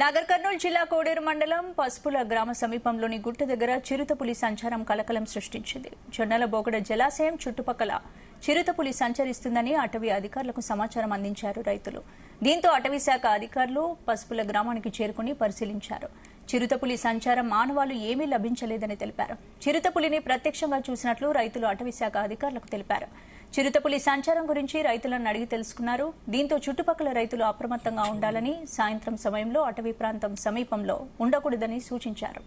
నాగర్ కర్నూలు జిల్లా కోడేరు మండలం పసుపుల గ్రామ సమీపంలోని గుట్ట దగ్గర చిరుతపులి సంచారం కలకలం సృష్టించింది. జొన్నల బోగడ జలాశయం చుట్టుపక్కల చిరుతపులి సంచరిస్తుందని అటవీ అధికారులకు సమాచారం అందించారు రైతులు. దీంతో అటవీ శాఖ అధికారులు పసుపుల గ్రామానికి చేరుకుని పరిశీలించారు. చిరుతపులి సంచారం ఆనవాళ్లు ఏమీ లభించలేదని తెలిపారు. చిరుతపులిని ప్రత్యక్షంగా చూసినట్లు రైతులు అటవీ శాఖ అధికారులకు తెలిపారు. చిరుతపులి సంచారం గురించి రైతులను అడిగి తెలుసుకున్నారు. దీంతో చుట్టుపక్కల రైతులు అప్రమత్తంగా ఉండాలని, సాయంత్రం సమయంలో అటవీ ప్రాంతం సమీపంలో ఉండకూడదని సూచించారు.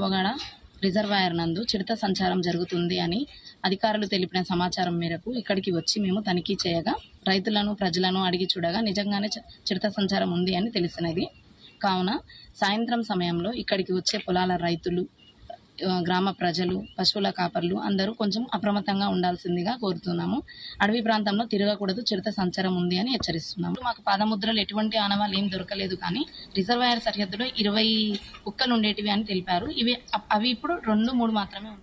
బోగడ రిజర్వాయర్ నందు చిరుత సంచారం జరుగుతుంది అని అధికారులు తెలిపిన సమాచారం మేరకు ఇక్కడికి వచ్చి మేము తనిఖీ చేయగా రైతులను ప్రజలను అడిగి చూడగా నిజంగానే చిరుత సంచారం ఉంది అని తెలిసినది. కావున సాయంత్రం సమయంలో ఇక్కడికి వచ్చే పొలాల రైతులు, గ్రామ ప్రజలు, పశువుల కాపర్లు అందరూ కొంచెం అప్రమత్తంగా ఉండాల్సిందిగా కోరుతున్నాము. అడవి ప్రాంతంలో తిరగకూడదు, చిరుత సంచారం ఉంది అని హెచ్చరిస్తున్నాము. మాకు పాదముద్రలు ఎటువంటి ఆనవాళ్ళు ఏం దొరకలేదు, కానీ రిజర్వాయర్ సరిహద్దులో 20 కుక్కలు ఉండేటివి అని తెలిపారు. అవి ఇప్పుడు 2-3 మాత్రమే ఉన్నాయి.